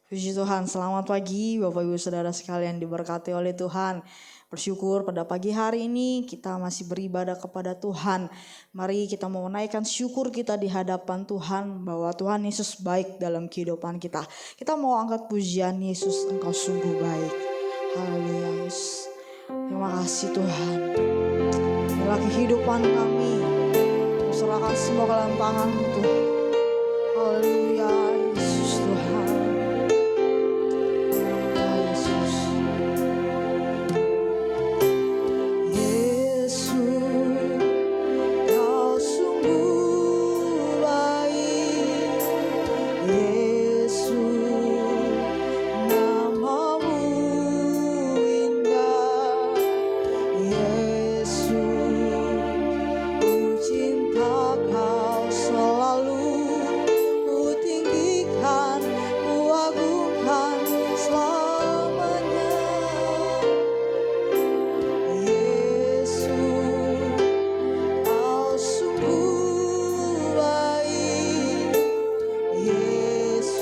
Puji Tuhan, selamat pagi Bapak Ibu Saudara sekalian diberkati oleh Tuhan. Bersyukur pada pagi hari ini kita masih beribadah kepada Tuhan. Mari kita mau menaikkan syukur kita di hadapan Tuhan bahwa Tuhan Yesus baik dalam kehidupan kita. Kita mau angkat pujian Yesus, Engkau sungguh baik. Haleluya Yesus. Terima kasih Tuhan. Inilah kehidupan kami. Serahkan semua ke dalam tangan-Mu Tuhan. Haleluya Yesus Tuhan. Yesus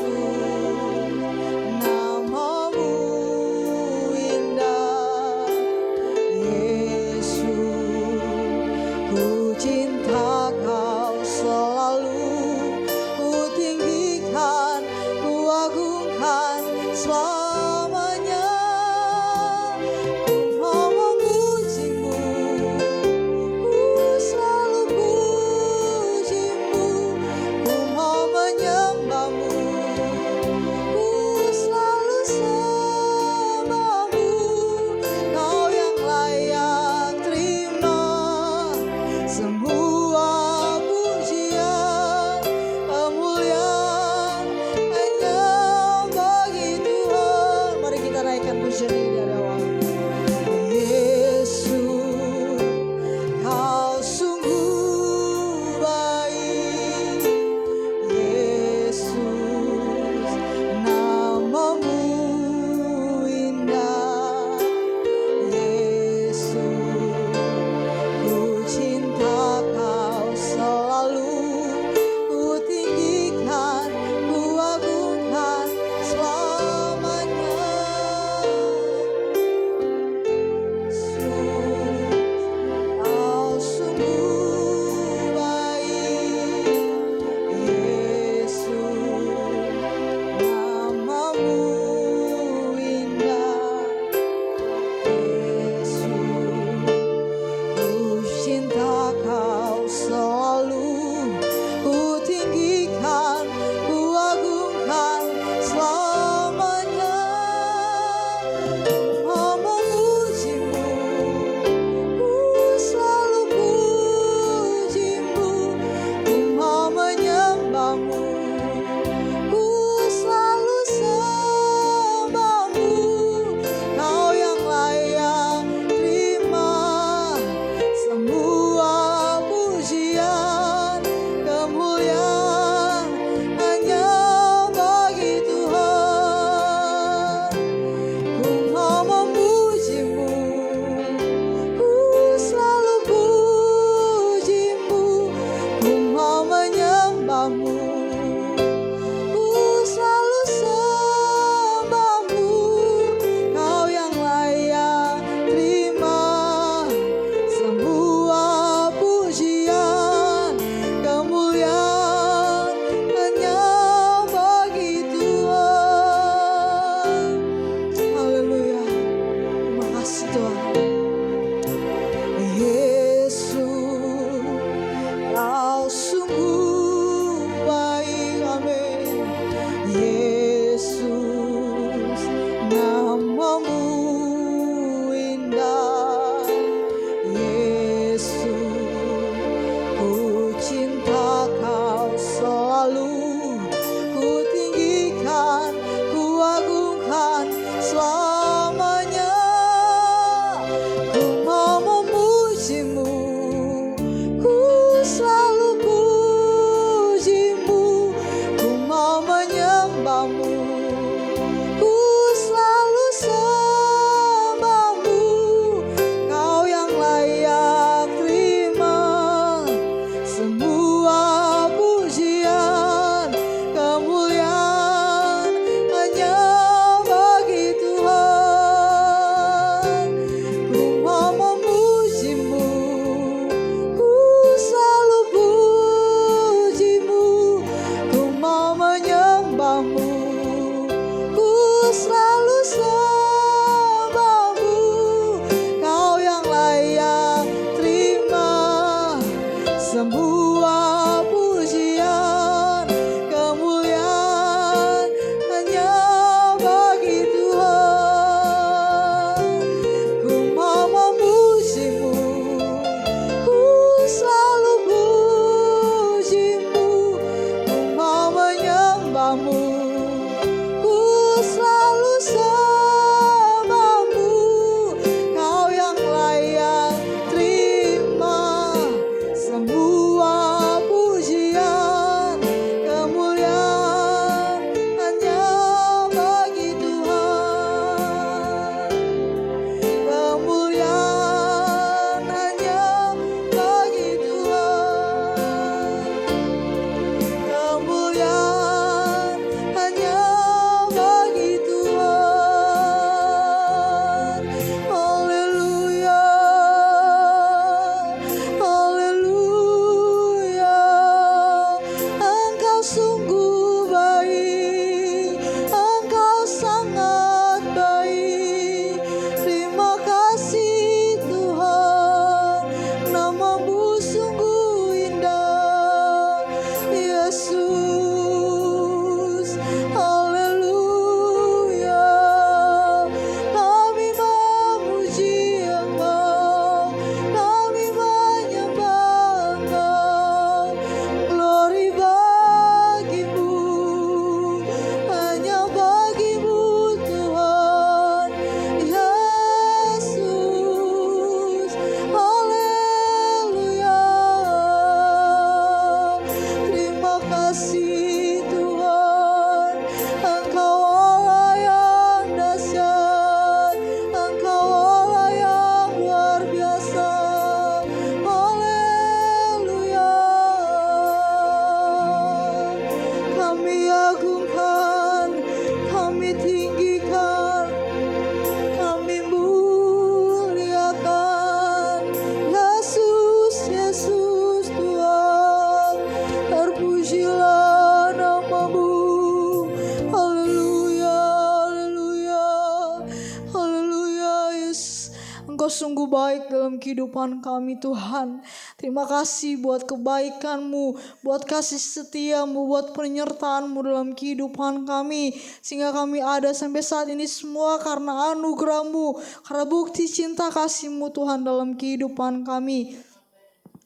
Engkau sungguh baik dalam kehidupan kami Tuhan. Terima kasih buat kebaikan-Mu, buat kasih setia-Mu, buat penyertaan-Mu dalam kehidupan kami. Sehingga kami ada sampai saat ini semua karena anugerah-Mu, karena bukti cinta kasih-Mu Tuhan dalam kehidupan kami.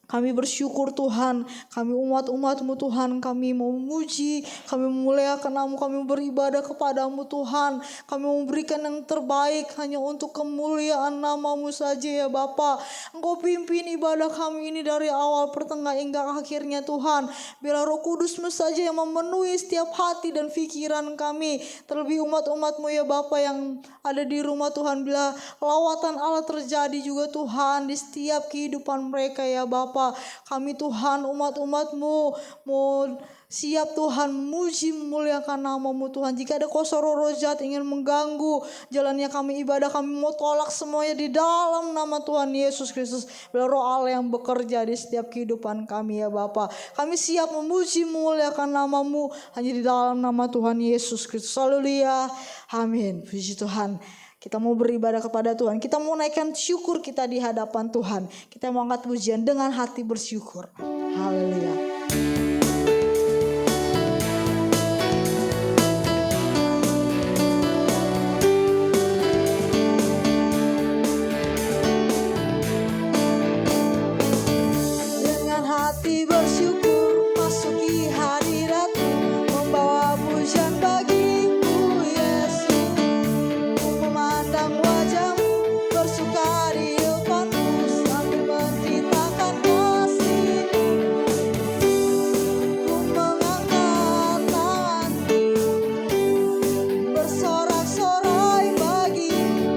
Kami bersyukur Tuhan, kami umat-umat-Mu Tuhan, kami mau memuji, kami memuliakan nama-Mu, kami beribadah kepada-Mu Tuhan. Kami memberikan yang terbaik hanya untuk kemuliaan nama-Mu saja ya Bapa. Engkau pimpin ibadah kami ini dari awal, pertengahan hingga akhirnya Tuhan. Biar Roh Kudus-Mu saja yang memenuhi setiap hati dan pikiran kami. Terlebih umat-umat-Mu ya Bapa yang ada di rumah Tuhan, bila lawatan Allah terjadi juga Tuhan di setiap kehidupan mereka ya Bapa. Kami Tuhan umat-umat-Mu mau siap Tuhan memuji memuliakan nama-Mu Tuhan. Jika ada kuasa roh jahat ingin mengganggu jalannya kami ibadah, kami mau tolak semuanya di dalam nama Tuhan Yesus Kristus. Bila Roh Allah yang bekerja di setiap kehidupan kami ya Bapa, kami siap memuji memuliakan nama-Mu hanya di dalam nama Tuhan Yesus Kristus. Haleluya, amin. Puji Tuhan. Kita mau beribadah kepada Tuhan. Kita mau naikkan syukur kita di hadapan Tuhan. Kita mau angkat pujian dengan hati bersyukur. Haleluya. Dengan hati bersyukur masuki hadirat-Mu, membawa pujian bagi-Mu Yesus. Memandang wajah-Mu, bersuka di depan-Mu, sambil menceritakan kasih-Mu. Ku mengangkat tanganku, bersorak-sorai bagi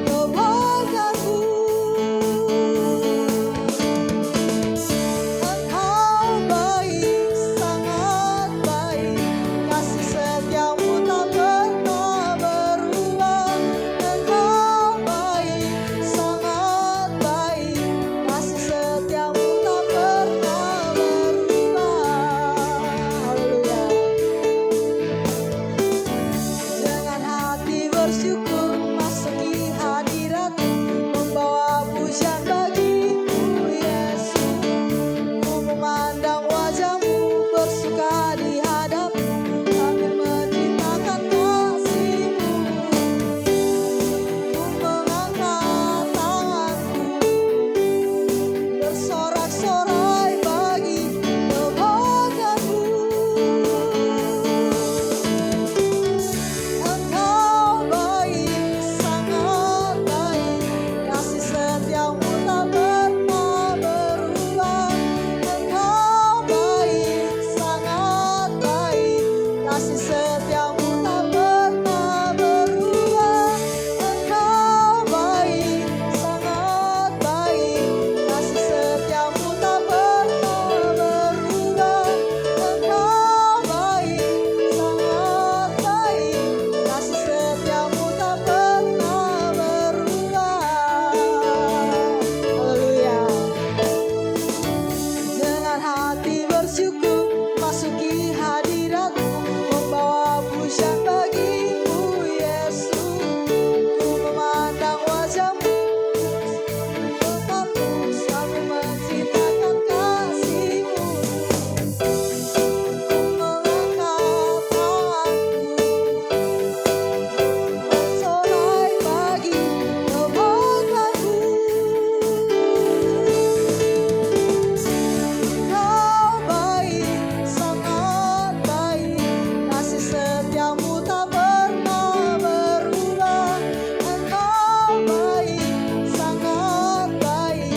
kebanggaanmu. Engkau baik, sangat baik, kasih setia-Mu tak pernah berubah. Engkau baik, sangat baik, kasih setia-Mu tak pernah berubah. Haleluya. Dengan hati bersyukur masuki hadirat-Mu, membawa pujian bagi-Mu Yesus. Ku memandang wajah-Mu, bersuka di hadap-Mu, sambil menceritakan kasih-Mu. Ku mengangkat tanganku, bersorak-sorai bagi kebanggaanmu. Engkau baik, sangat baik, kasih setia-Mu tak pernah berubah. Engkau baik, sangat baik, kasih setia-Mu tak pernah berubah. Engkau baik, sangat baik, kasih setia-Mu tak pernah berubah. Engkau baik, sangat baik, kasih setia-Mu tak pernah berubah. Haleluya. Dengan hati bersyukur masuki hadirat-Mu, membawa pujian bagi-Mu Yesus. Ku memandang wajah-Mu, depan-Mu, sambil menceritakan kasih-Mu. Ku mengangkat tanganku, bersorai bagi kebanggaanmu. Engkau baik, sangat baik, kasih setia-Mu tak pernah berubah. Engkau baik, sangat baik,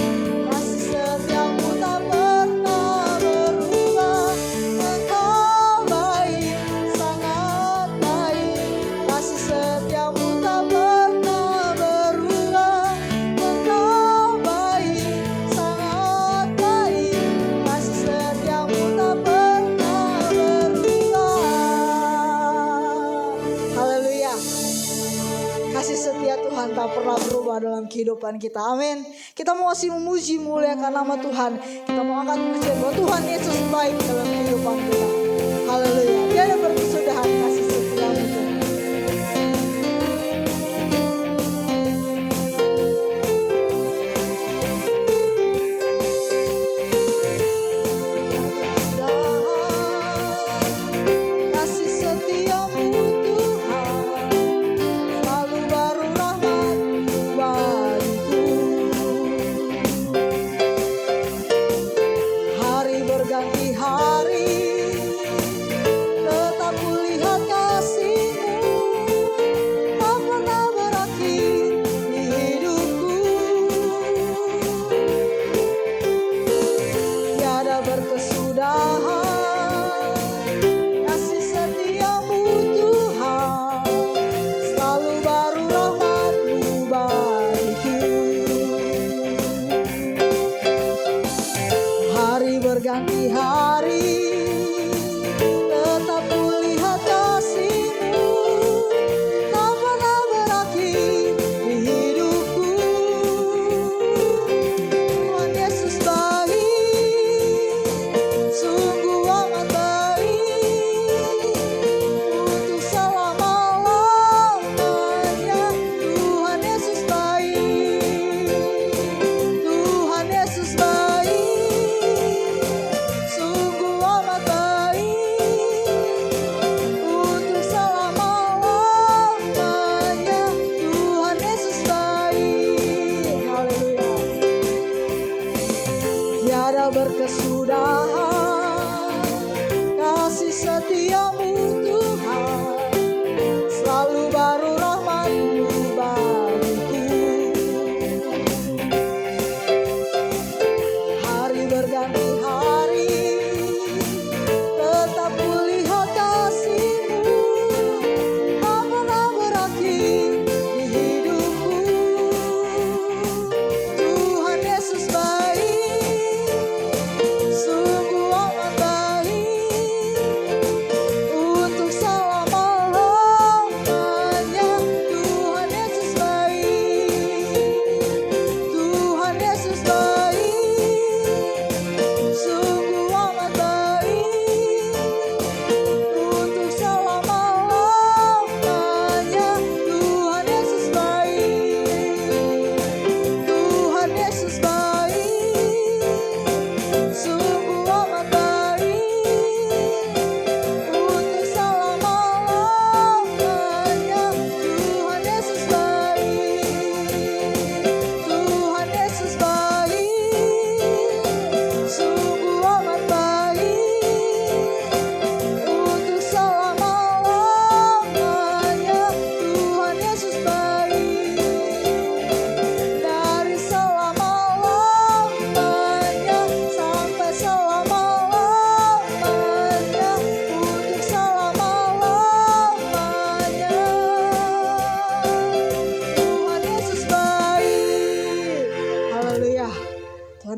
kasih setia-Mu tak pernah berubah. Engkau baik, sangat baik, kasih setia-Mu tak pernah berubah. Engkau baik, sangat baik, kasih setia-Mu tak pernah berubah. Haleluya. Kasih setia Tuhan tak pernah berubah dalam kehidupan kita. Amin. Kita mau masih memuji memuliakan nama Tuhan. Kita mau angkat pujian bahwa Tuhan Yesus baik dalam kehidupan kita. Haleluya. Tiada berkesudahan kasih setia-Mu Tuhan.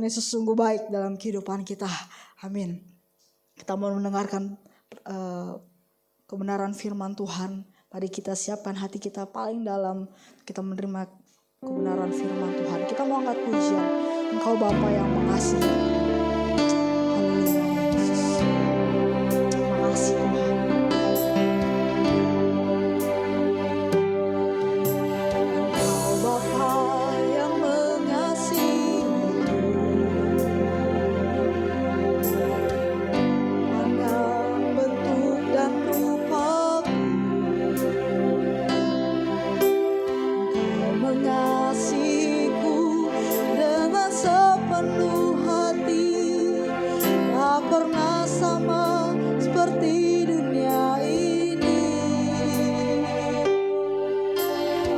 Tuhan Yesus sungguh baik dalam kehidupan kita. Amin. Kita mau mendengarkan kebenaran firman Tuhan. Mari kita siapkan hati kita paling dalam, kita menerima kebenaran firman Tuhan. Kita mau angkat pujian, Engkau Bapa yang mengasihi. Haleluya Yesus. Terima kasih Tuhan. Engkau Bapa yang mengasihi, pandang bentuk dan rupaku. Engkau mengasihiku dengan sepenuh hati, tak pernah sama seperti dunia ini.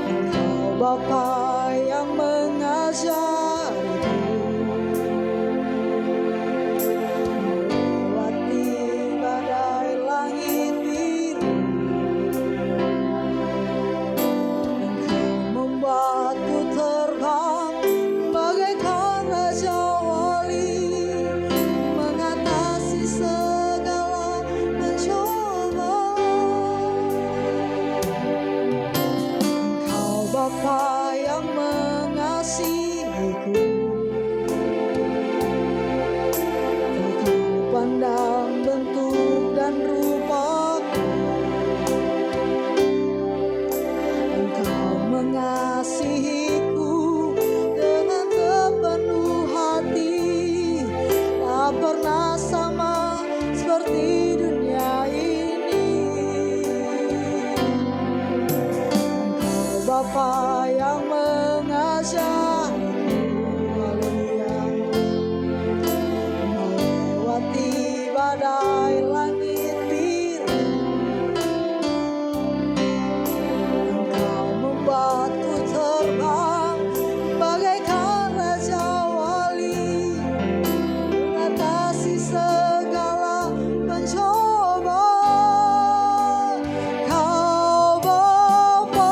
Engkau Bapa yang mengajariku melewati badai langit biru. Engkau membuatku terbang bagaikan raja wali, mengatasi segala pencobaan. Engkau Bapa yang mengasihiku, Engkau pandang bentuk dan rupaku. Engkau mengasihiku dengan sepenuh hati, tak pernah sama seperti dunia ini. Engkau Bapa yang mengajariku, haleluya, melewati badai langit biru. Engkau membuatku terbang bagaikan raja wali, mengatasi segala pencobaan. Kau Bapa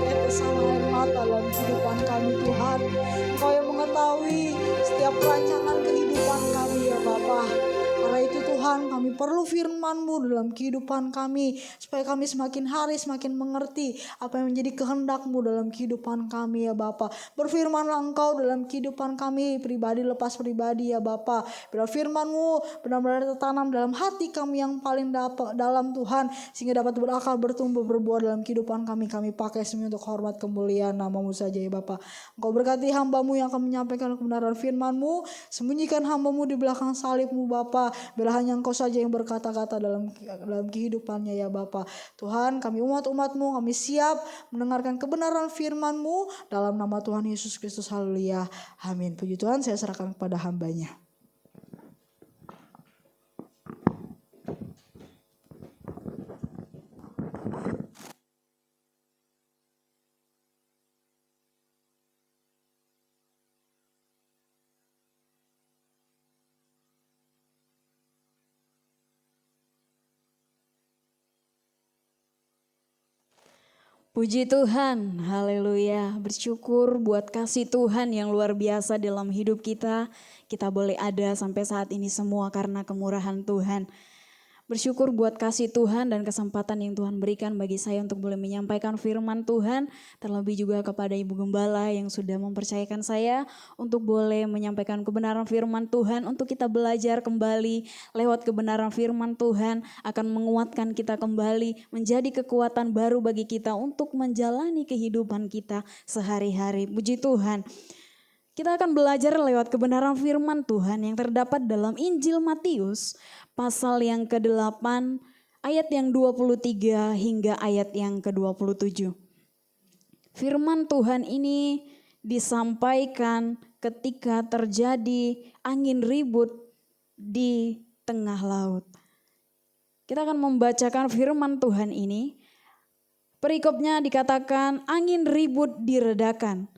tetes sama air mata dalam kehidupan kami Tuhan. Engkau yang mengetahui setiap rancangan kehidupan kami ya Bapa. Karena itu Tuhan, kami perlu firman-Mu dalam kehidupan kami, supaya kami semakin hari semakin mengerti apa yang menjadi kehendak-Mu dalam kehidupan kami ya Bapa. Berfirmanlah Engkau dalam kehidupan kami pribadi lepas pribadi ya Bapa. Bila firman-Mu benar-benar tertanam dalam hati kami yang paling dalam Tuhan, sehingga dapat berakal, bertumbuh, berbuah dalam kehidupan kami. Kami pakai semua untuk hormat kemuliaan nama-Mu saja ya Bapa. Engkau berkati hamba-Mu yang akan menyampaikan kebenaran firman-Mu. Sembunyikan hamba-Mu di belakang salib-Mu Bapa. Bila hanya Engkau saja yang berkata-kata dalam kehidupannya ya Bapa. Tuhan, kami umat-umat-Mu, kami siap mendengarkan kebenaran firman-Mu dalam nama Tuhan Yesus Kristus. Haleluya. Amin. Puji Tuhan, saya serahkan kepada hamba-Nya. Puji Tuhan, haleluya. Bersyukur buat kasih Tuhan yang luar biasa dalam hidup kita. Kita boleh ada sampai saat ini semua karena kemurahan Tuhan. Bersyukur buat kasih Tuhan dan kesempatan yang Tuhan berikan bagi saya untuk boleh menyampaikan firman Tuhan. Terlebih juga kepada Ibu Gembala yang sudah mempercayakan saya untuk boleh menyampaikan kebenaran firman Tuhan. Untuk kita belajar kembali lewat kebenaran firman Tuhan akan menguatkan kita kembali. Menjadi kekuatan baru bagi kita untuk menjalani kehidupan kita sehari-hari. Puji Tuhan. Kita akan belajar lewat kebenaran firman Tuhan yang terdapat dalam Injil Matius pasal yang ke-8 ayat yang 23 hingga ayat yang ke-27. Firman Tuhan ini disampaikan ketika terjadi angin ribut di tengah laut. Kita akan membacakan firman Tuhan ini. Perikopnya dikatakan angin ribut diredakan.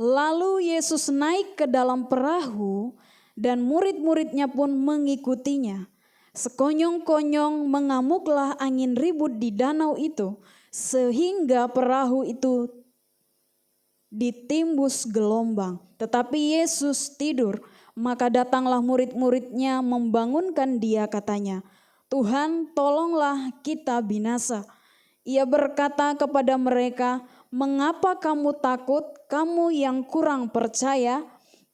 Lalu Yesus naik ke dalam perahu dan murid-muridnya pun mengikutinya. Sekonyong-konyong mengamuklah angin ribut di danau itu sehingga perahu itu ditimbus gelombang. Tetapi Yesus tidur, maka datanglah murid-muridnya membangunkan dia, katanya, "Tuhan, tolonglah kita binasa." Ia berkata kepada mereka, "Mengapa kamu takut, kamu yang kurang percaya?"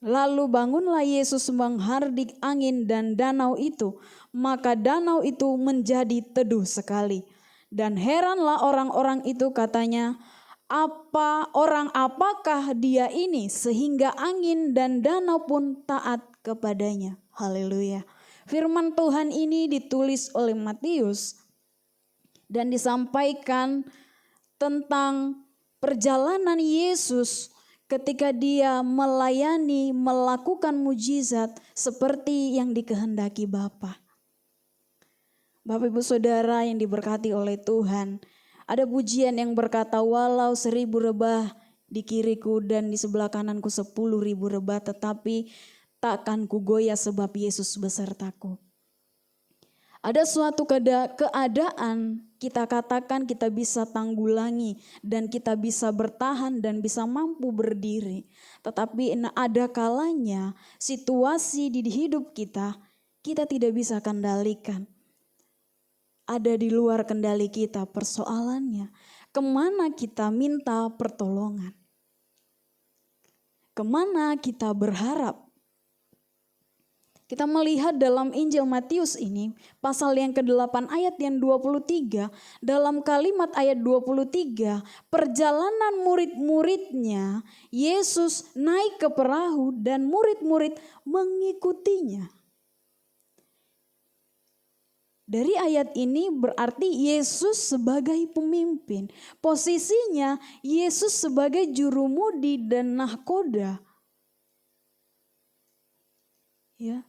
Lalu bangunlah Yesus menghardik angin dan danau itu, maka danau itu menjadi teduh sekali. Dan heranlah orang-orang itu, katanya, apakah dia ini sehingga angin dan danau pun taat kepadanya. Haleluya. Firman Tuhan ini ditulis oleh Matius dan disampaikan tentang perjalanan Yesus ketika dia melayani, melakukan mujizat seperti yang dikehendaki Bapa. Bapak Ibu Saudara yang diberkati oleh Tuhan, ada pujian yang berkata, "Walau 1000 rebah di kiriku dan di sebelah kananku 10.000 rebah, tetapi takkan kugoyah sebab Yesus besertaku." Ada suatu keadaan kita katakan kita bisa tanggulangi dan kita bisa bertahan dan bisa mampu berdiri. Tetapi ada kalanya situasi di hidup kita tidak bisa kendalikan. Ada di luar kendali kita. Persoalannya kemana kita minta pertolongan? Kemana kita berharap? Kita melihat dalam Injil Matius ini, pasal yang ke-8 ayat yang 23, dalam kalimat ayat 23, perjalanan murid-muridnya, Yesus naik ke perahu dan murid-murid mengikutinya. Dari ayat ini berarti Yesus sebagai pemimpin. Posisinya Yesus sebagai jurumudi dan nahkoda. Ya.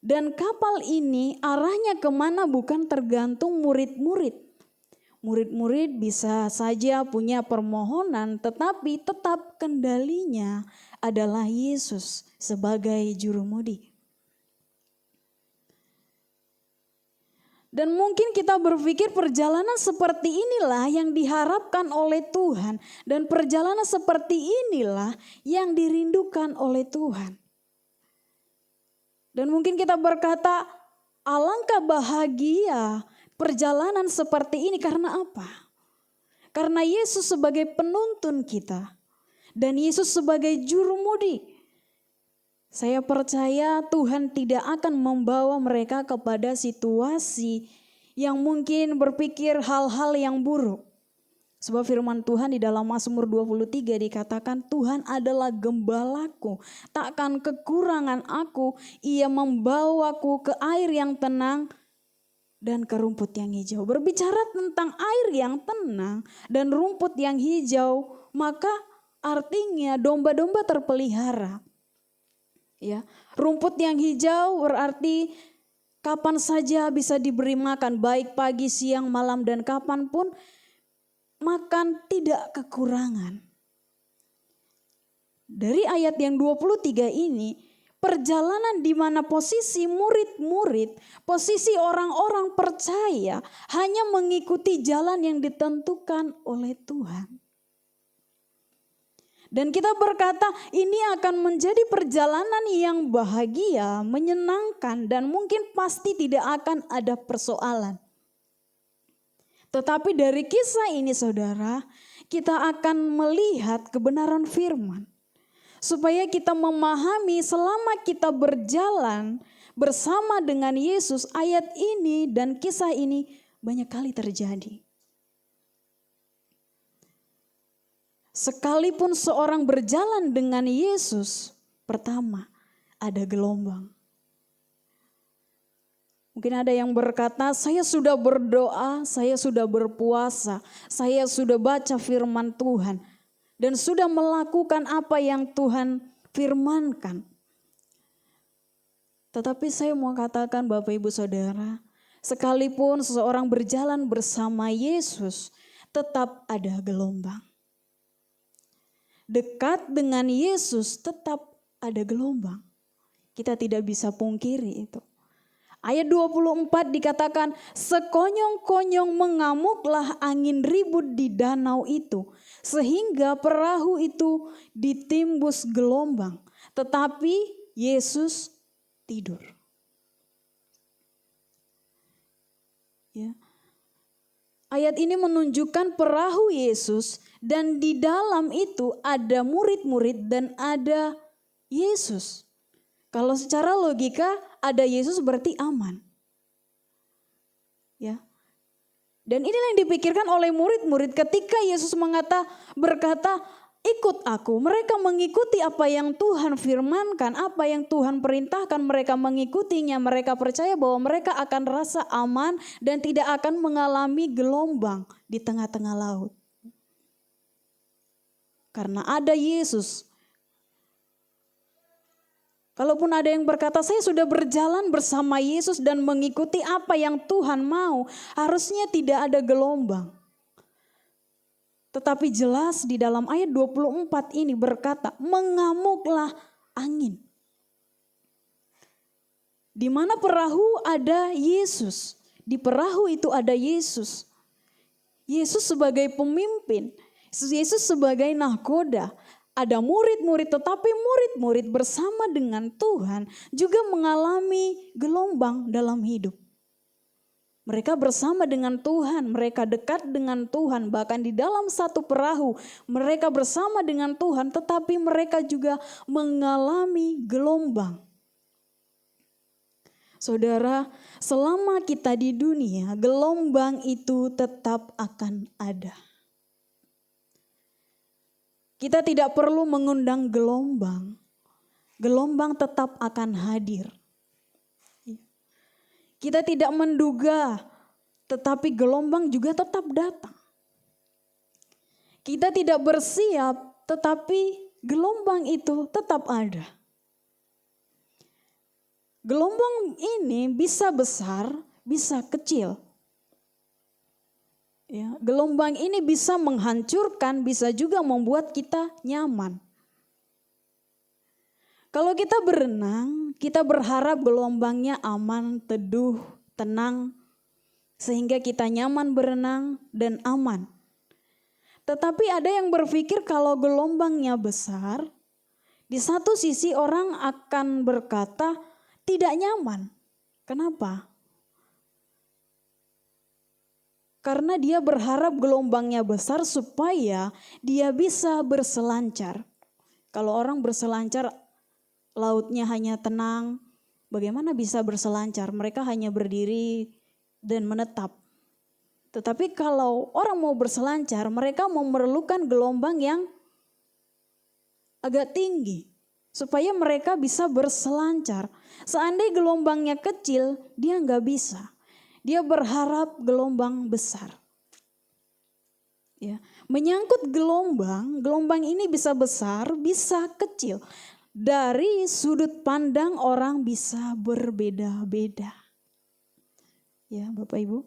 Dan kapal ini arahnya kemana bukan tergantung murid-murid. Murid-murid bisa saja punya permohonan, tetapi tetap kendalinya adalah Yesus sebagai jurumudi. Dan mungkin kita berpikir perjalanan seperti inilah yang diharapkan oleh Tuhan. Dan perjalanan seperti inilah yang dirindukan oleh Tuhan. Dan mungkin kita berkata, alangkah bahagia perjalanan seperti ini karena apa? Karena Yesus sebagai penuntun kita. Dan Yesus sebagai jurumudi. Saya percaya Tuhan tidak akan membawa mereka kepada situasi yang mungkin berpikir hal-hal yang buruk. Sebab firman Tuhan di dalam Mazmur 23 dikatakan, Tuhan adalah gembalaku, takkan kekurangan aku. Ia membawaku ke air yang tenang dan ke rumput yang hijau. Berbicara tentang air yang tenang dan rumput yang hijau, maka artinya domba-domba terpelihara. Ya, rumput yang hijau berarti kapan saja bisa diberi makan, baik pagi, siang, malam, dan kapanpun makan tidak kekurangan. Dari ayat yang 23 ini, perjalanan di mana posisi murid-murid, posisi orang-orang percaya hanya mengikuti jalan yang ditentukan oleh Tuhan. Dan kita berkata ini akan menjadi perjalanan yang bahagia, menyenangkan, dan mungkin pasti tidak akan ada persoalan. Tetapi dari kisah ini saudara, kita akan melihat kebenaran firman. Supaya kita memahami selama kita berjalan bersama dengan Yesus, ayat ini dan kisah ini banyak kali terjadi. Sekalipun seorang berjalan dengan Yesus, pertama ada gelombang. Mungkin ada yang berkata, saya sudah berdoa, saya sudah berpuasa, saya sudah baca firman Tuhan, dan sudah melakukan apa yang Tuhan firmankan. Tetapi saya mau katakan Bapak Ibu Saudara, sekalipun seseorang berjalan bersama Yesus, tetap ada gelombang. Dekat dengan Yesus tetap ada gelombang. Kita tidak bisa pungkiri itu. Ayat 24 dikatakan, sekonyong-konyong mengamuklah angin ribut di danau itu, sehingga perahu itu ditimbus gelombang. Tetapi Yesus tidur. Ya. Ayat ini menunjukkan perahu Yesus dan di dalam itu ada murid-murid dan ada Yesus. Kalau secara logika ada Yesus berarti aman. Ya. Dan inilah yang dipikirkan oleh murid-murid ketika Yesus berkata, ikut aku. Mereka mengikuti apa yang Tuhan firmankan, apa yang Tuhan perintahkan, mereka mengikutinya. Mereka percaya bahwa mereka akan rasa aman dan tidak akan mengalami gelombang di tengah-tengah laut. Karena ada Yesus. Kalaupun ada yang berkata, saya sudah berjalan bersama Yesus dan mengikuti apa yang Tuhan mau, harusnya tidak ada gelombang. Tetapi jelas di dalam ayat 24 ini berkata, mengamuklah angin. Di mana perahu ada Yesus. Di perahu itu ada Yesus. Yesus sebagai pemimpin. Yesus sebagai nahkoda. Ada murid-murid, tetapi murid-murid bersama dengan Tuhan juga mengalami gelombang dalam hidup. Mereka bersama dengan Tuhan, mereka dekat dengan Tuhan, bahkan di dalam satu perahu mereka bersama dengan Tuhan, tetapi mereka juga mengalami gelombang. Saudara, selama kita di dunia, gelombang itu tetap akan ada. Kita tidak perlu mengundang gelombang, gelombang tetap akan hadir. Kita tidak menduga, tetapi gelombang juga tetap datang. Kita tidak bersiap, tetapi gelombang itu tetap ada. Gelombang ini bisa besar, bisa kecil. Ya, gelombang ini bisa menghancurkan, bisa juga membuat kita nyaman. Kalau kita berenang, kita berharap gelombangnya aman, teduh, tenang. sehingga kita nyaman berenang dan aman. Tetapi ada yang berpikir kalau gelombangnya besar, di satu sisi orang akan berkata tidak nyaman. Kenapa? Karena dia berharap gelombangnya besar supaya dia bisa berselancar. Kalau orang berselancar, lautnya hanya tenang, bagaimana bisa berselancar? Mereka hanya berdiri dan menetap. Tetapi kalau orang mau berselancar, mereka memerlukan gelombang yang agak tinggi supaya mereka bisa berselancar. Seandainya gelombangnya kecil, dia nggak bisa. Dia berharap gelombang besar. Ya, menyangkut gelombang ini bisa besar, bisa kecil. Dari sudut pandang orang bisa berbeda-beda. Ya, Bapak Ibu.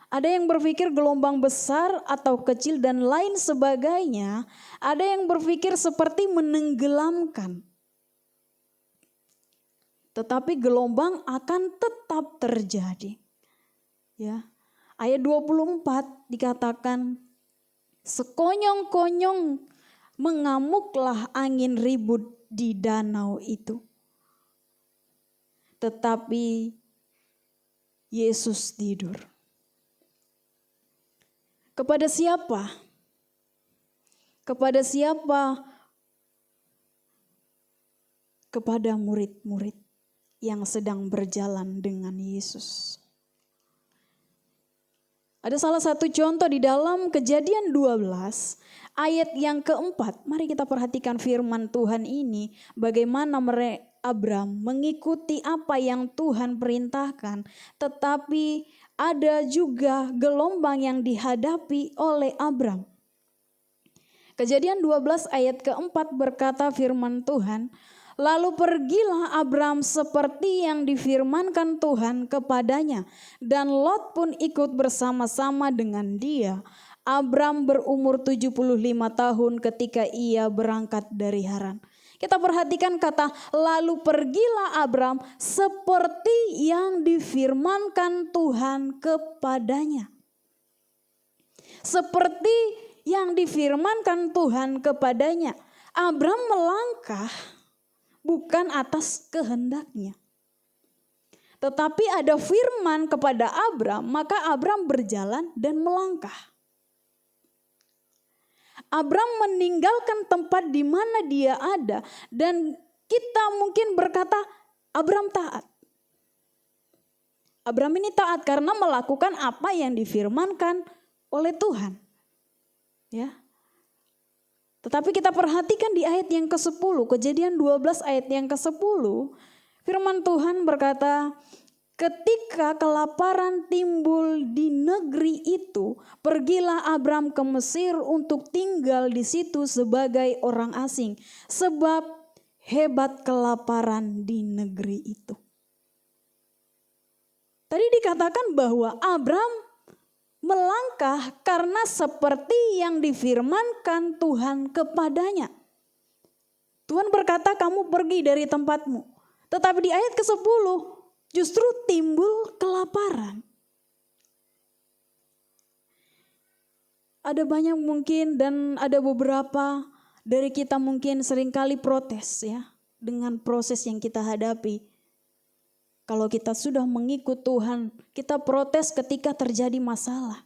Ada yang berpikir gelombang besar atau kecil dan lain sebagainya. Ada yang berpikir seperti menenggelamkan. Tetapi gelombang akan tetap terjadi. Ya. Ayat 24 dikatakan, sekonyong-konyong mengamuklah angin ribut di danau itu. Tetapi Yesus tidur. Kepada siapa? Kepada siapa? Kepada murid-murid yang sedang berjalan dengan Yesus. Ada salah satu contoh di dalam Kejadian 12 ayat yang keempat. Mari kita perhatikan firman Tuhan ini. Bagaimana Abram mengikuti apa yang Tuhan perintahkan. Tetapi ada juga gelombang yang dihadapi oleh Abram. Kejadian 12 ayat keempat berkata firman Tuhan. Lalu pergilah Abram seperti yang difirmankan Tuhan kepadanya. Dan Lot pun ikut bersama-sama dengan dia. Abram berumur 75 tahun ketika ia berangkat dari Haran. Kita perhatikan kata lalu pergilah Abram seperti yang difirmankan Tuhan kepadanya. Seperti yang difirmankan Tuhan kepadanya. Abram melangkah bukan atas kehendaknya. Tetapi ada firman kepada Abram, maka Abram berjalan dan melangkah. Abram meninggalkan tempat di mana dia ada dan kita mungkin berkata Abram taat. Abram ini taat karena melakukan apa yang difirmankan oleh Tuhan. Ya. Tetapi kita perhatikan di ayat yang ke-10, Kejadian 12 ayat yang ke-10, firman Tuhan berkata, ketika kelaparan timbul di negeri itu, pergilah Abram ke Mesir untuk tinggal di situ sebagai orang asing, sebab hebat kelaparan di negeri itu. Tadi dikatakan bahwa Abram melangkah karena seperti yang difirmankan Tuhan kepadanya. Tuhan berkata kamu pergi dari tempatmu. Tetapi di ayat ke-10 justru timbul kelaparan. Ada banyak mungkin dan ada beberapa dari kita mungkin seringkali protes ya dengan proses yang kita hadapi. Kalau kita sudah mengikut Tuhan, kita protes ketika terjadi masalah.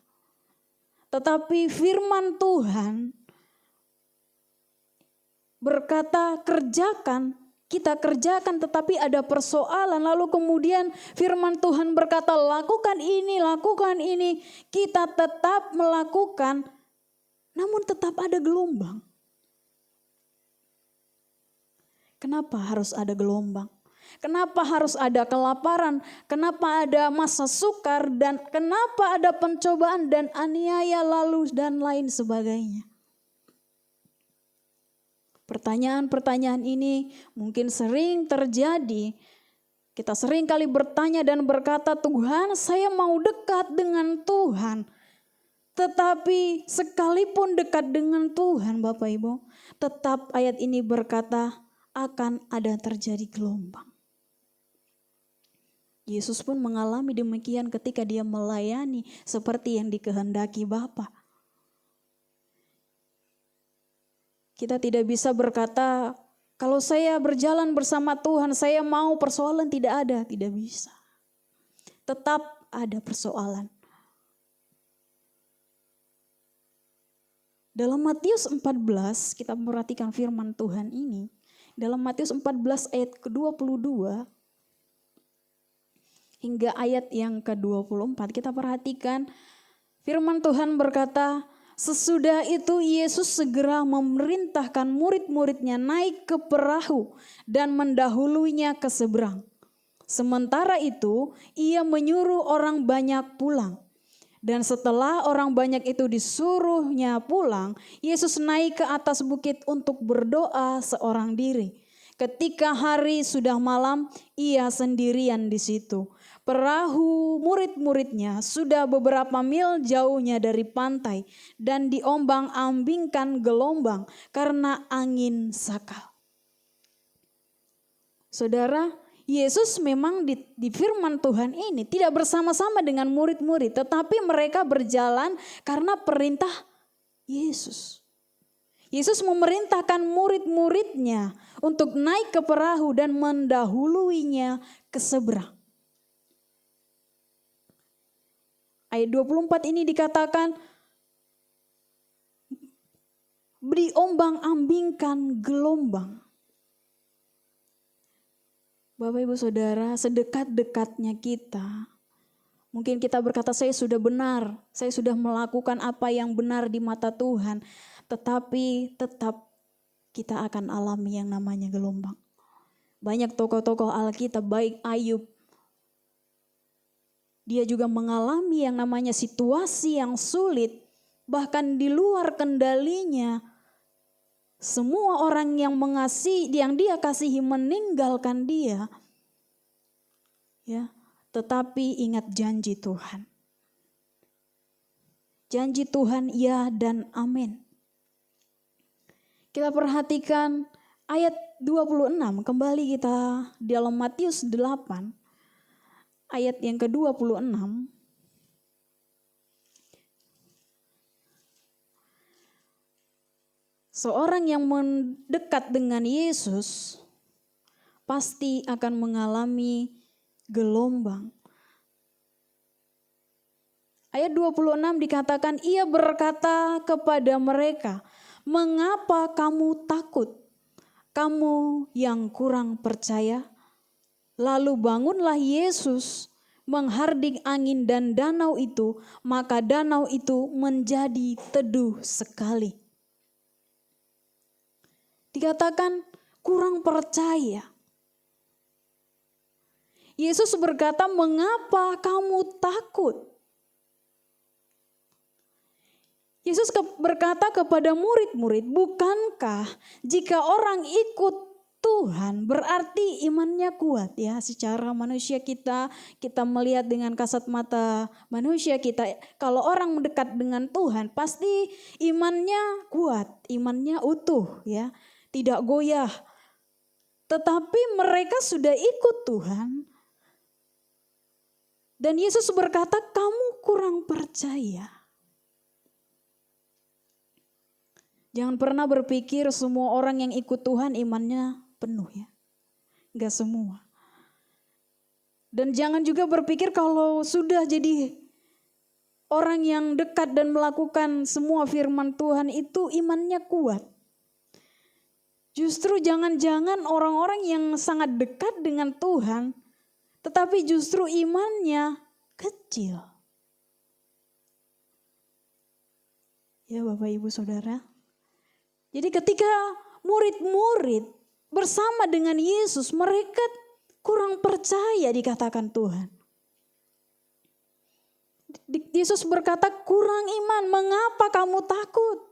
Tetapi firman Tuhan berkata kerjakan, kita kerjakan tetapi ada persoalan. Lalu kemudian firman Tuhan berkata lakukan ini. Kita tetap melakukan, namun tetap ada gelombang. Kenapa harus ada gelombang? Kenapa harus ada kelaparan? Kenapa ada masa sukar? Dan kenapa ada pencobaan dan aniaya lalu dan lain sebagainya? Pertanyaan-pertanyaan ini mungkin sering terjadi. Kita sering kali bertanya dan berkata, Tuhan saya mau dekat dengan Tuhan. Tetapi sekalipun dekat dengan Tuhan Bapak Ibu, tetap ayat ini berkata akan ada terjadi gelombang. Yesus pun mengalami demikian ketika dia melayani seperti yang dikehendaki Bapa. Kita tidak bisa berkata, kalau saya berjalan bersama Tuhan, saya mau persoalan tidak ada. Tidak bisa. Tetap ada persoalan. Dalam Matius 14, kita perhatikan firman Tuhan ini. Dalam Matius 14 ayat ke-22 hingga ayat yang ke-24, kita perhatikan firman Tuhan berkata, sesudah itu Yesus segera memerintahkan murid-muridnya naik ke perahu dan mendahuluinya ke seberang. Sementara itu ia menyuruh orang banyak pulang. Dan setelah orang banyak itu disuruhnya pulang, Yesus naik ke atas bukit untuk berdoa seorang diri. Ketika hari sudah malam, ia sendirian di situ. Perahu murid-muridnya sudah beberapa mil jauhnya dari pantai dan diombang-ambingkan gelombang karena angin sakal. Saudara, Yesus memang di firman Tuhan ini tidak bersama-sama dengan murid-murid, tetapi mereka berjalan karena perintah Yesus. Yesus memerintahkan murid-muridnya untuk naik ke perahu dan mendahuluinya ke seberang. Ayat 24 ini dikatakan, diombang-ambingkan gelombang. Bapak Ibu Saudara, sedekat-dekatnya kita, mungkin kita berkata saya sudah benar, saya sudah melakukan apa yang benar di mata Tuhan, tetapi tetap kita akan alami yang namanya gelombang. Banyak tokoh-tokoh Alkitab, baik Ayub, dia juga mengalami yang namanya situasi yang sulit, bahkan di luar kendalinya. Semua orang yang mengasihi, yang dia kasihi meninggalkan dia. Ya, tetapi ingat janji Tuhan. Janji Tuhan ya dan amin. Kita perhatikan ayat 26, kembali kita dalam Matius 8, ayat yang ke-26. Seorang yang mendekat dengan Yesus pasti akan mengalami gelombang. Ayat 26 dikatakan, ia berkata kepada mereka, mengapa kamu takut, kamu yang kurang percaya? Lalu bangunlah Yesus menghardik angin dan danau itu, maka danau itu menjadi teduh sekali. Dikatakan kurang percaya. Yesus berkata, mengapa kamu takut? Yesus berkata kepada murid-murid, bukankah jika orang ikut Tuhan berarti imannya kuat ya? Secara manusia kita melihat dengan kasat mata manusia kita, kalau orang mendekat dengan Tuhan pasti imannya kuat, imannya utuh ya. Tidak goyah. Tetapi mereka sudah ikut Tuhan. Dan Yesus berkata, kamu kurang percaya. Jangan pernah berpikir semua orang yang ikut Tuhan imannya penuh ya. Enggak semua. Dan jangan juga berpikir kalau sudah jadi orang yang dekat dan melakukan semua firman Tuhan itu imannya kuat. Justru jangan-jangan orang-orang yang sangat dekat dengan Tuhan, tetapi justru imannya kecil. Ya Bapak Ibu Saudara. Jadi ketika murid-murid bersama dengan Yesus, mereka kurang percaya dikatakan Tuhan. Yesus berkata, kurang iman, mengapa kamu takut?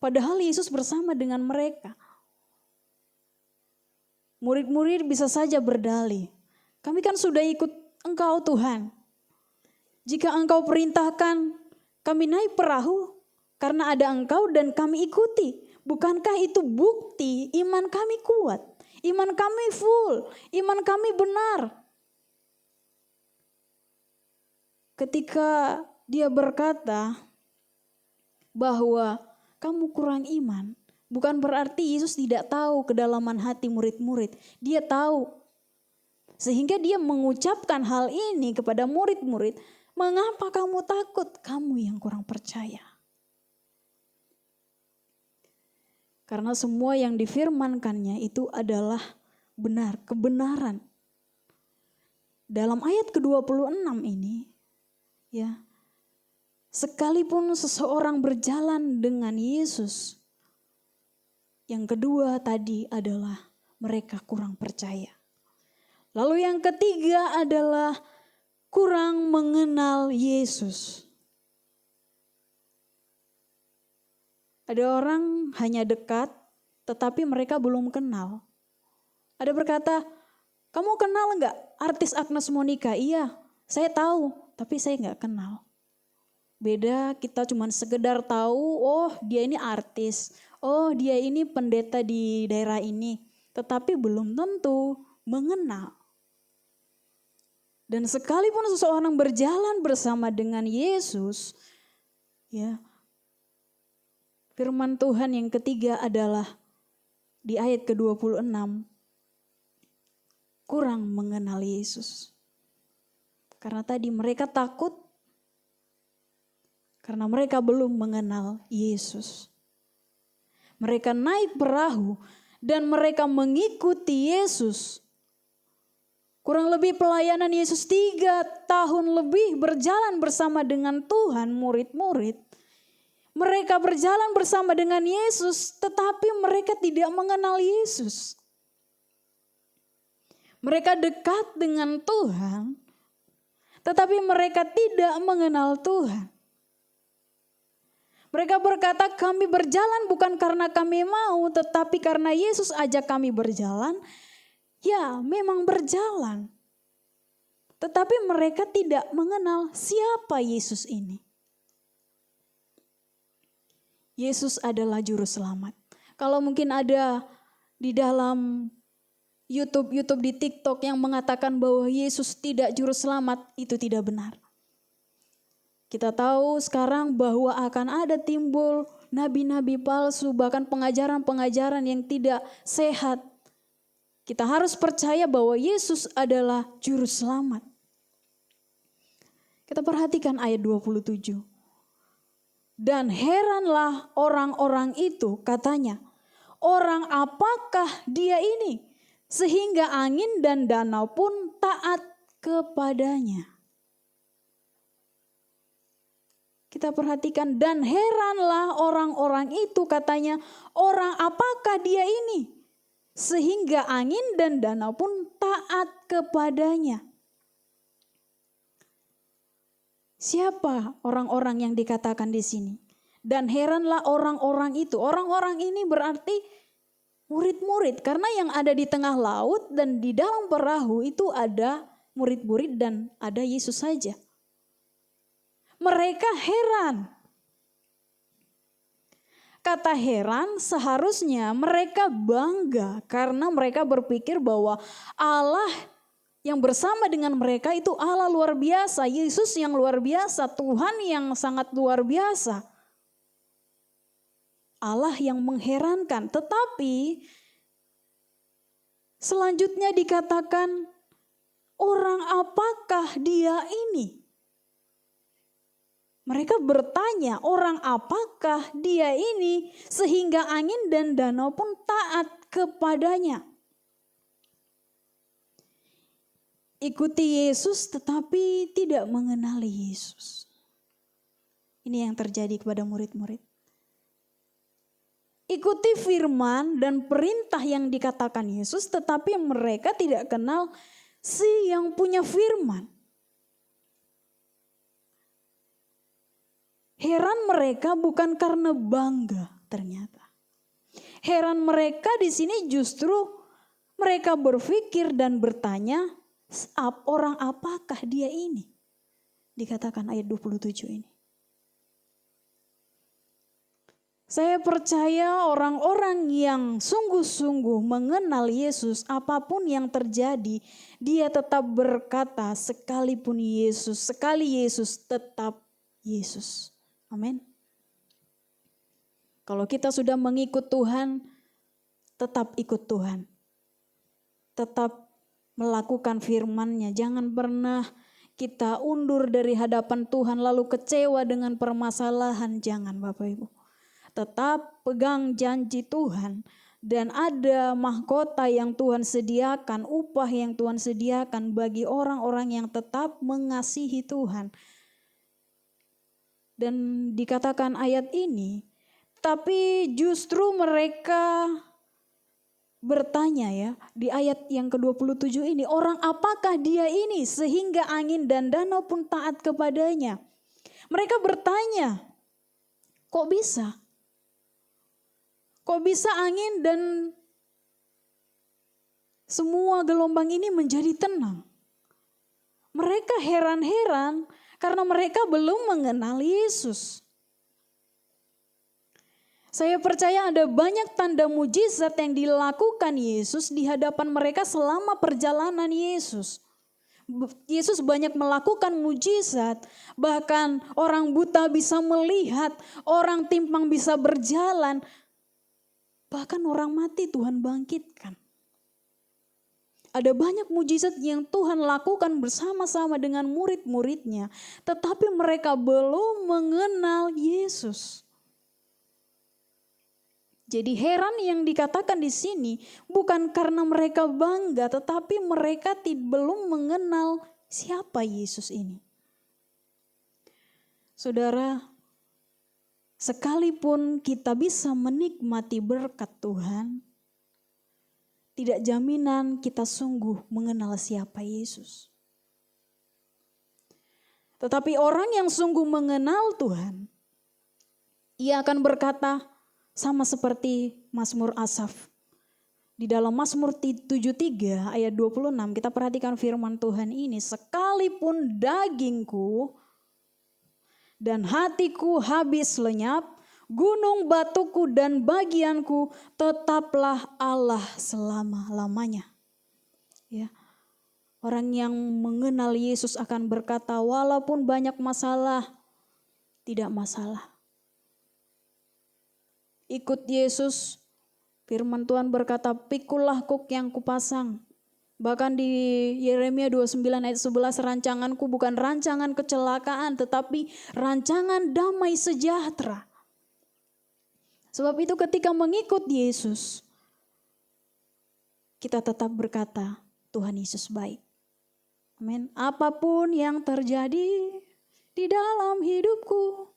Padahal Yesus bersama dengan mereka. Murid-murid bisa saja berdalih, kami kan sudah ikut Engkau Tuhan. Jika Engkau perintahkan kami naik perahu, karena ada Engkau dan kami ikuti. Bukankah itu bukti iman kami kuat? Iman kami full, iman kami benar. Ketika dia berkata bahwa kamu kurang iman, bukan berarti Yesus tidak tahu kedalaman hati murid-murid. Dia tahu. Sehingga dia mengucapkan hal ini kepada murid-murid. Mengapa kamu takut? Kamu yang kurang percaya. Karena semua yang difirmankannya itu adalah benar, kebenaran. Dalam ayat ke-26 ini, ya, sekalipun seseorang berjalan dengan Yesus, yang kedua tadi adalah mereka kurang percaya. Lalu yang ketiga adalah kurang mengenal Yesus. Ada orang hanya dekat, tetapi mereka belum kenal. Ada berkata, kamu kenal enggak artis Agnes Monica? Iya, saya tahu, tapi saya enggak kenal. Beda, kita cuma sekedar tahu, oh dia ini artis, oh dia ini pendeta di daerah ini. Tetapi belum tentu mengenal. Dan sekalipun seseorang berjalan bersama dengan Yesus, ya, firman Tuhan yang ketiga adalah di ayat ke-26, kurang mengenal Yesus. Karena tadi mereka takut, karena mereka belum mengenal Yesus. Mereka naik perahu dan mereka mengikuti Yesus. Kurang lebih pelayanan Yesus 3 tahun lebih berjalan bersama dengan Tuhan, murid-murid. Mereka berjalan bersama dengan Yesus, tetapi mereka tidak mengenal Yesus. Mereka dekat dengan Tuhan, tetapi mereka tidak mengenal Tuhan. Mereka berkata, kami berjalan bukan karena kami mau, tetapi karena Yesus ajak kami berjalan. Ya, memang berjalan. Tetapi mereka tidak mengenal siapa Yesus ini. Yesus adalah juru selamat. Kalau mungkin ada di dalam YouTube di TikTok yang mengatakan bahwa Yesus tidak juru selamat, itu tidak benar. Kita tahu sekarang bahwa akan ada timbul nabi-nabi palsu, bahkan pengajaran-pengajaran yang tidak sehat. Kita harus percaya bahwa Yesus adalah juru selamat. Kita perhatikan ayat 27. Dan heranlah orang-orang itu, katanya, orang apakah dia ini? Sehingga angin dan danau pun taat kepadanya. Kita perhatikan, dan heranlah orang-orang itu, katanya, orang apakah dia ini? Sehingga angin dan danau pun taat kepadanya. Siapa orang-orang yang dikatakan di sini? Dan heranlah orang-orang itu. Orang-orang ini berarti murid-murid. Karena yang ada di tengah laut dan di dalam perahu itu ada murid-murid dan ada Yesus saja. Mereka heran. Kata heran seharusnya mereka bangga karena mereka berpikir bahwa Allah yang bersama dengan mereka itu Allah luar biasa, Yesus yang luar biasa, Tuhan yang sangat luar biasa. Allah yang mengherankan, tetapi selanjutnya dikatakan orang apakah dia ini? Mereka bertanya, orang apakah dia ini sehingga angin dan danau pun taat kepadanya. Ikuti Yesus tetapi tidak mengenali Yesus. Ini yang terjadi kepada murid-murid. Ikuti firman dan perintah yang dikatakan Yesus tetapi mereka tidak kenal si yang punya firman. Heran mereka bukan karena bangga ternyata. Heran mereka di sini justru mereka berpikir dan bertanya, orang apakah dia ini? Dikatakan ayat 27 ini. Saya percaya orang-orang yang sungguh-sungguh mengenal Yesus, apapun yang terjadi, dia tetap berkata sekalipun Yesus, sekali Yesus tetap Yesus. Amin. Kalau kita sudah mengikut Tuhan, tetap ikut Tuhan. Tetap melakukan firman-Nya. Jangan pernah kita undur dari hadapan Tuhan lalu kecewa dengan permasalahan. Jangan Bapak Ibu. Tetap pegang janji Tuhan dan ada mahkota yang Tuhan sediakan, upah yang Tuhan sediakan bagi orang-orang yang tetap mengasihi Tuhan. Dan dikatakan ayat ini, tapi justru mereka bertanya ya, di ayat yang ke-27 ini, orang apakah dia ini sehingga angin dan danau pun taat kepadanya? Mereka bertanya, kok bisa? Kok bisa angin dan semua gelombang ini menjadi tenang? Mereka heran-heran karena mereka belum mengenal Yesus. Saya percaya ada banyak tanda mujizat yang dilakukan Yesus di hadapan mereka selama perjalanan Yesus. Yesus banyak melakukan mujizat, bahkan orang buta bisa melihat, orang timpang bisa berjalan, bahkan orang mati Tuhan bangkitkan. Ada banyak mujizat yang Tuhan lakukan bersama-sama dengan murid-muridnya, tetapi mereka belum mengenal Yesus. Jadi heran yang dikatakan di sini bukan karena mereka bangga, tetapi mereka belum mengenal siapa Yesus ini. Saudara, sekalipun kita bisa menikmati berkat Tuhan, tidak jaminan kita sungguh mengenal siapa Yesus. Tetapi orang yang sungguh mengenal Tuhan, ia akan berkata sama seperti Mazmur Asaf. Di dalam Mazmur 73 ayat 26 kita perhatikan firman Tuhan ini, sekalipun dagingku dan hatiku habis lenyap, gunung batuku dan bagianku tetaplah Allah selama-lamanya. Ya. Orang yang mengenal Yesus akan berkata, walaupun banyak masalah, tidak masalah. Ikut Yesus, firman Tuhan berkata, pikulah kuk yang kupasang. Bahkan di Yeremia 29 ayat 11, rancanganku bukan rancangan kecelakaan, tetapi rancangan damai sejahtera. Sebab itu ketika mengikut Yesus, kita tetap berkata, Tuhan Yesus baik. Amin. Apapun yang terjadi di dalam hidupku,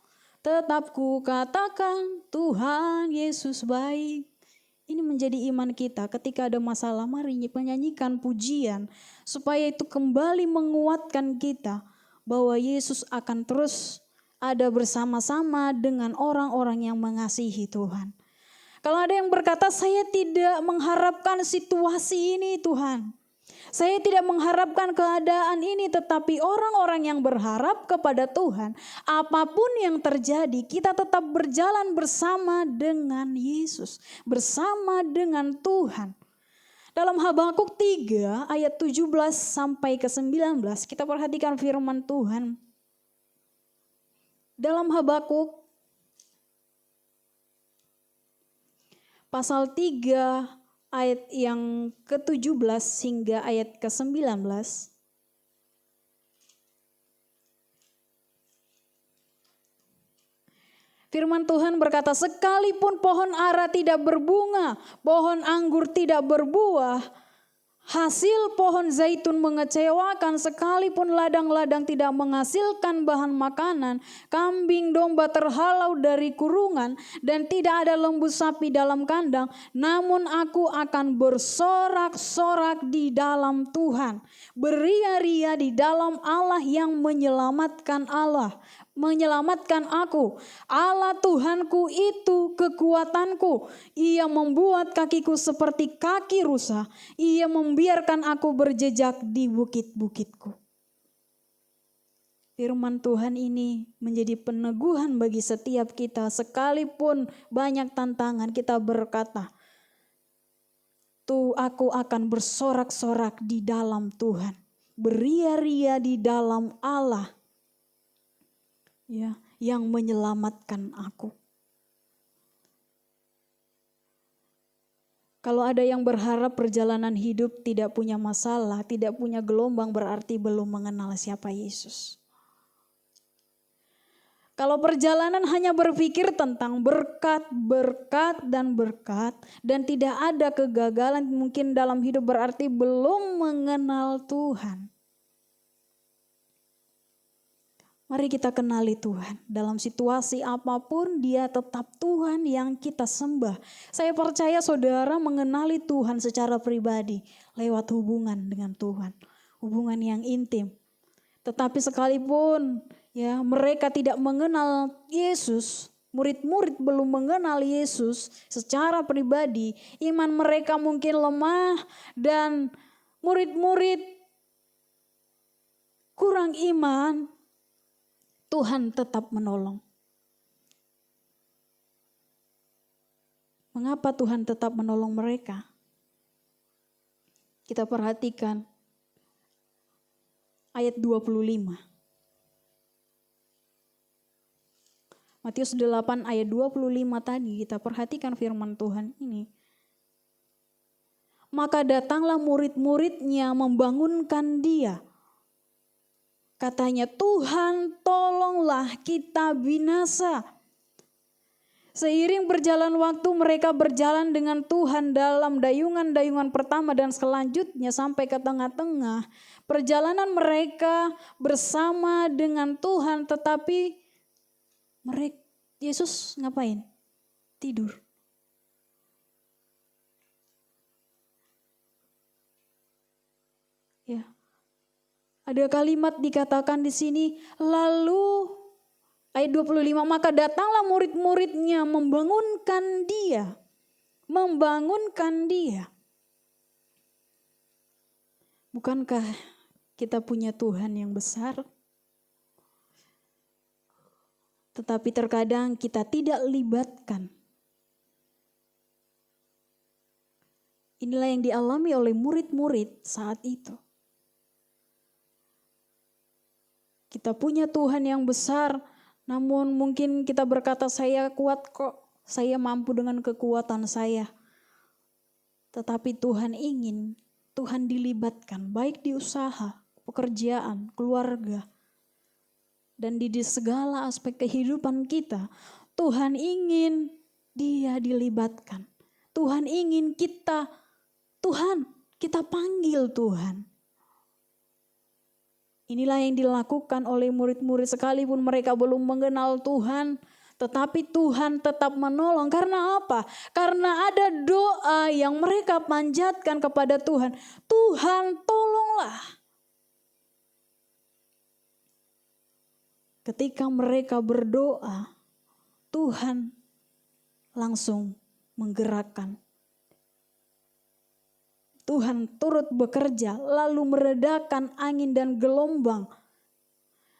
tetap ku katakan Tuhan Yesus baik. Ini menjadi iman kita ketika ada masalah, mari menyanyikan pujian supaya itu kembali menguatkan kita bahwa Yesus akan terus ada bersama-sama dengan orang-orang yang mengasihi Tuhan. Kalau ada yang berkata, saya tidak mengharapkan situasi ini Tuhan. Saya tidak mengharapkan keadaan ini, tetapi orang-orang yang berharap kepada Tuhan, apapun yang terjadi, kita tetap berjalan bersama dengan Yesus, bersama dengan Tuhan. Dalam Habakuk 3 ayat 17 sampai ke 19, kita perhatikan firman Tuhan. Dalam Habakuk pasal 3 ayat yang ke-17 hingga ayat ke-19. Firman Tuhan berkata, sekalipun pohon ara tidak berbunga, pohon anggur tidak berbuah, hasil pohon zaitun mengecewakan, sekalipun ladang-ladang tidak menghasilkan bahan makanan, kambing domba terhalau dari kurungan, dan tidak ada lembu sapi dalam kandang, namun aku akan bersorak-sorak di dalam Tuhan, beria-ria di dalam Allah yang menyelamatkan aku. Allah Tuhanku itu kekuatanku. Ia membuat kakiku seperti kaki rusa. Ia membiarkan aku berjejak di bukit-bukitku. Firman Tuhan ini menjadi peneguhan bagi setiap kita. Sekalipun banyak tantangan, kita berkata, "Tuh, aku akan bersorak-sorak di dalam Tuhan, beria-ria di dalam Allah, ya, yang menyelamatkan aku." Kalau ada yang berharap perjalanan hidup tidak punya masalah, tidak punya gelombang, berarti belum mengenal siapa Yesus. Kalau perjalanan hanya berpikir tentang berkat, berkat, dan tidak ada kegagalan mungkin dalam hidup, berarti belum mengenal Tuhan. Mari kita kenali Tuhan. Dalam situasi apapun, Dia tetap Tuhan yang kita sembah. Saya percaya saudara mengenali Tuhan secara pribadi lewat hubungan dengan Tuhan. Hubungan yang intim. Tetapi sekalipun ya mereka tidak mengenal Yesus, murid-murid belum mengenal Yesus secara pribadi, iman mereka mungkin lemah dan murid-murid kurang iman, Tuhan tetap menolong. Mengapa Tuhan tetap menolong mereka? Kita perhatikan ayat 25. Matius 8 ayat 25 tadi kita perhatikan firman Tuhan ini. Maka datanglah murid-muridnya membangunkan dia. Katanya, "Tuhan, tolonglah, kita binasa." Seiring berjalan waktu mereka berjalan dengan Tuhan dalam dayungan-dayungan pertama dan selanjutnya sampai ke tengah-tengah. Perjalanan mereka bersama dengan Tuhan, tetapi Yesus ngapain? Tidur. Ya. Ada kalimat dikatakan di sini, lalu ayat 25, maka datanglah murid-muridnya membangunkan dia. Membangunkan dia. Bukankah kita punya Tuhan yang besar? Tetapi terkadang kita tidak libatkan. Inilah yang dialami oleh murid-murid saat itu. Kita punya Tuhan yang besar, namun mungkin kita berkata, "Saya kuat kok, saya mampu dengan kekuatan saya." Tetapi Tuhan ingin, Tuhan dilibatkan baik di usaha, pekerjaan, keluarga, dan di segala aspek kehidupan kita. Tuhan ingin Dia dilibatkan. Tuhan ingin kita panggil Tuhan. Inilah yang dilakukan oleh murid-murid sekalipun mereka belum mengenal Tuhan. Tetapi Tuhan tetap menolong. Karena apa? Karena ada doa yang mereka panjatkan kepada Tuhan. Tuhan, tolonglah. Ketika mereka berdoa, Tuhan langsung menggerakkan. Tuhan turut bekerja lalu meredakan angin dan gelombang.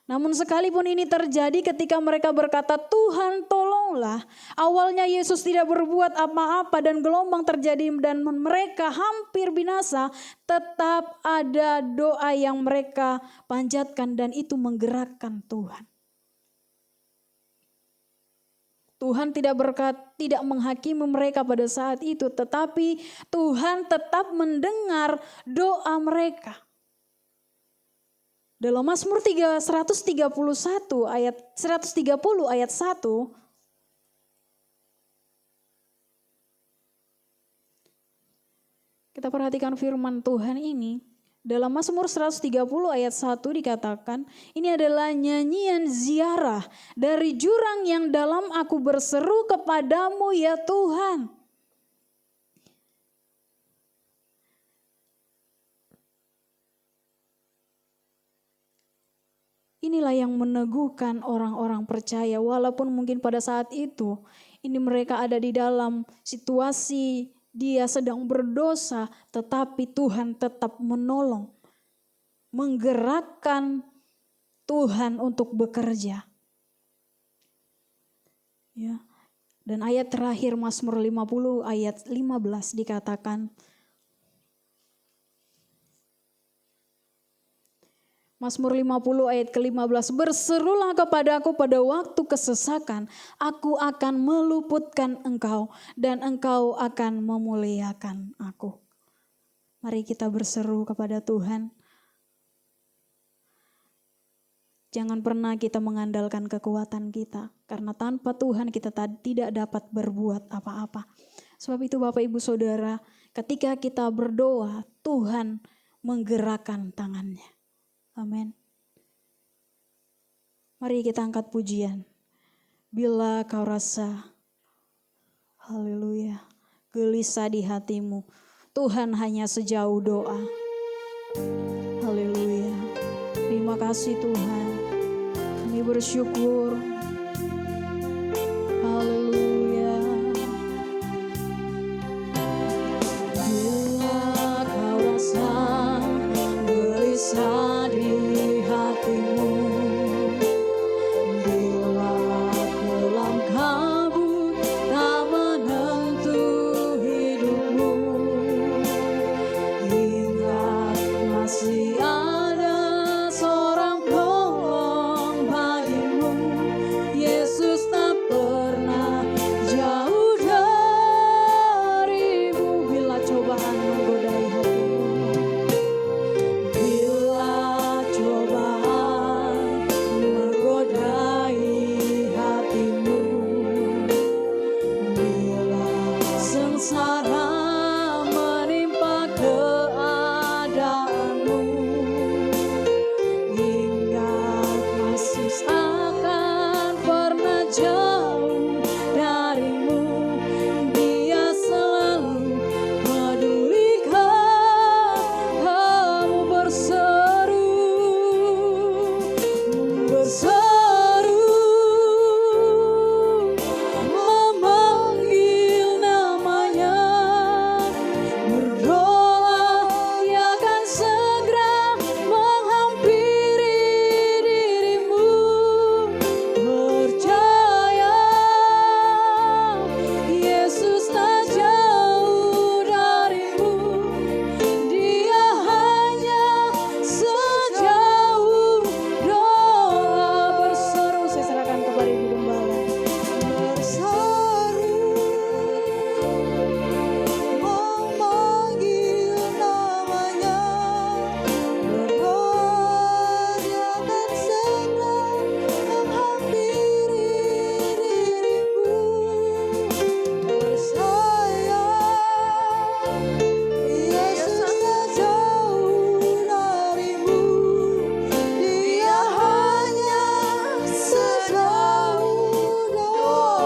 Namun sekalipun ini terjadi ketika mereka berkata, "Tuhan, tolonglah." Awalnya Yesus tidak berbuat apa-apa dan gelombang terjadi dan mereka hampir binasa. Tetap ada doa yang mereka panjatkan dan itu menggerakkan Tuhan. Tuhan tidak menghakimi mereka pada saat itu, tetapi Tuhan tetap mendengar doa mereka. Dalam Mazmur 130 ayat 1, kita perhatikan firman Tuhan ini. Dalam Mazmur 130 ayat 1 dikatakan, ini adalah nyanyian ziarah dari jurang yang dalam aku berseru kepadamu ya Tuhan. Inilah yang meneguhkan orang-orang percaya walaupun mungkin pada saat itu ini mereka ada di dalam situasi dia sedang berdosa, tetapi Tuhan tetap menolong, menggerakkan Tuhan untuk bekerja. Ya. Dan ayat terakhir Mazmur 50 ayat 15 dikatakan, Mazmur 50 ayat ke-15, berserulah kepadaku pada waktu kesesakan, aku akan meluputkan engkau dan engkau akan memuliakan aku. Mari kita berseru kepada Tuhan. Jangan pernah kita mengandalkan kekuatan kita, karena tanpa Tuhan kita tidak dapat berbuat apa-apa. Sebab itu Bapak Ibu Saudara, ketika kita berdoa, Tuhan menggerakkan tangannya. Amin. Mari kita angkat pujian. Bila kau rasa, haleluya, gelisah di hatimu, Tuhan hanya sejauh doa. Haleluya. Terima kasih Tuhan. Kami bersyukur. Haleluya. Bila kau rasa gelisah di hatimu, bila kelam kabut tak menentu hidupmu, ingat masih ada seorang penolong bagimu. Yesus tak pernah jauh darimu. Bila cobaan menggodai hatimu, bila cobaan menggodai hatimu, bila sengsara menimpa keadaanmu, ingat masih akan pernah jauh darimu. Dia selalu pedulikan kamu. Berseru, memanggil namanya, berdoa, Dia akan segera menghampiri dirimu. Percaya, Yesus tak jauh darimu. Dia hanya sejauh doa. Berseru, saya serahkan kepada Ibu Gembala. Berseru, memanggil namanya, berdoa, Dia akan segera menghampiri dirimu. Percaya, Yesus tak jauh darimu. Dia hanya sejauh doa.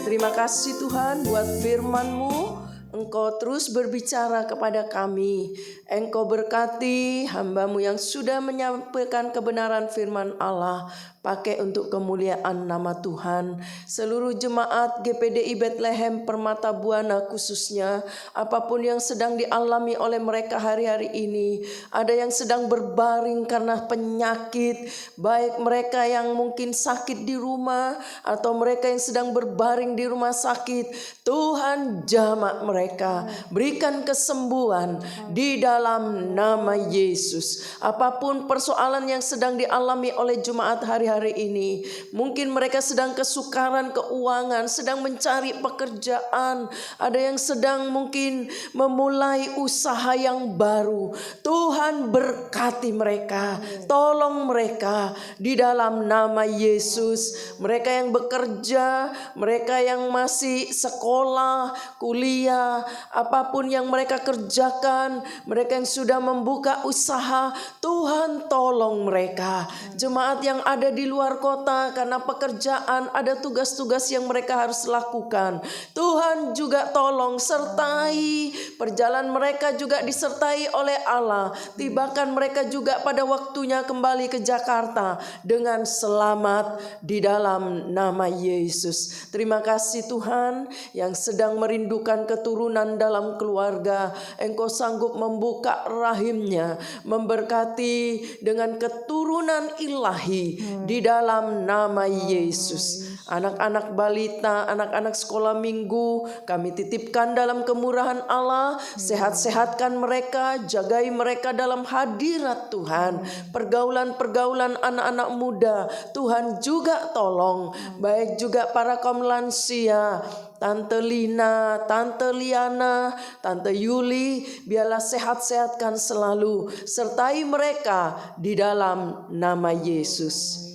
Terima kasih Tuhan buat firman-Mu. Engkau terus berbicara kepada kami. Engkau berkati hamba-Mu yang sudah menyampaikan kebenaran firman Allah. Pakai untuk kemuliaan nama Tuhan. Seluruh jemaat GPDI Bethlehem Permata Buana khususnya, apapun yang sedang dialami oleh mereka hari-hari ini, ada yang sedang berbaring karena penyakit, baik mereka yang mungkin sakit di rumah atau mereka yang sedang berbaring di rumah sakit. Tuhan jamak mereka, berikan kesembuhan di dalam nama Yesus. Apapun persoalan yang sedang dialami oleh jemaat hari-hari ini, mungkin mereka sedang kesukaran keuangan, sedang mencari pekerjaan, ada yang sedang mungkin memulai usaha yang baru. Tuhan berkati mereka, tolong mereka di dalam nama Yesus. Mereka yang bekerja, mereka yang masih sekolah, kuliah, apapun yang mereka kerjakan, mereka yang sudah membuka usaha, Tuhan tolong mereka. Jemaat yang ada di luar kota karena pekerjaan, ada tugas-tugas yang mereka harus lakukan, Tuhan juga tolong, sertai perjalanan mereka juga disertai oleh Allah. Tibakan mereka juga pada waktunya kembali ke Jakarta dengan selamat di dalam nama Yesus. Terima kasih Tuhan yang sedang merindukan keturunan keturunan dalam keluarga. Engkau sanggup membuka rahimnya, memberkati dengan keturunan ilahi di dalam nama Yesus. Anak-anak balita, anak-anak sekolah minggu, kami titipkan dalam kemurahan Allah. Sehat-sehatkan mereka, jagai mereka dalam hadirat Tuhan. Pergaulan-pergaulan anak-anak muda, Tuhan juga tolong. Baik juga para kaum lansia, Tante Lina, Tante Liana, Tante Yuli, biarlah sehat-sehatkan selalu. Sertai mereka di dalam nama Yesus.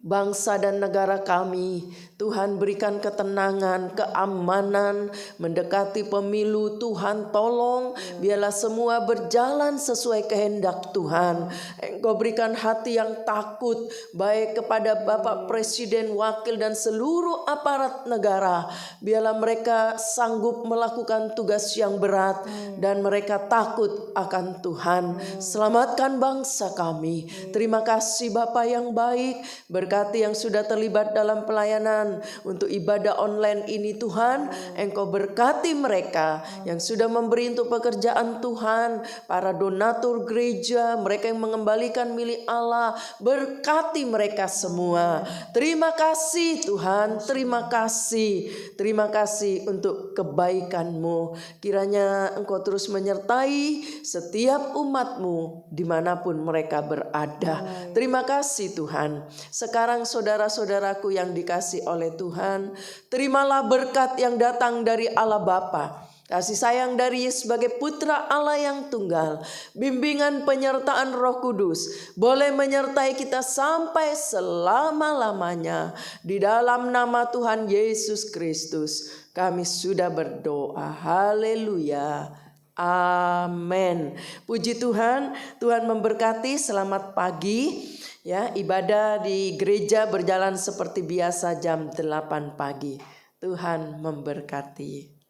Bangsa dan negara kami, Tuhan berikan ketenangan, keamanan, mendekati pemilu. Tuhan tolong, biarlah semua berjalan sesuai kehendak Tuhan. Engkau berikan hati yang takut, baik kepada Bapak Presiden, Wakil, dan seluruh aparat negara. Biarlah mereka sanggup melakukan tugas yang berat, dan mereka takut akan Tuhan. Selamatkan bangsa kami. Terima kasih Bapa yang baik, berkati yang sudah terlibat dalam pelayanan untuk ibadah online ini Tuhan. Engkau berkati mereka yang sudah memberi untuk pekerjaan Tuhan, para donatur gereja, mereka yang mengembalikan milik Allah. Berkati mereka semua. Terima kasih Tuhan, terima kasih. Terima kasih untuk kebaikan-Mu. Kiranya Engkau terus menyertai setiap umat-Mu dimanapun mereka berada. Terima kasih Tuhan. Sekarang saudara-saudaraku yang dikasih oleh Tuhan, terimalah berkat yang datang dari Allah Bapa, kasih sayang dari Yesus sebagai putra Allah yang tunggal, bimbingan penyertaan Roh Kudus boleh menyertai kita sampai selama-lamanya. Di dalam nama Tuhan Yesus Kristus kami sudah berdoa. Haleluya. Amin. Puji Tuhan, Tuhan memberkati. Selamat pagi. Ya, ibadah di gereja berjalan seperti biasa jam 8 pagi. Tuhan memberkati.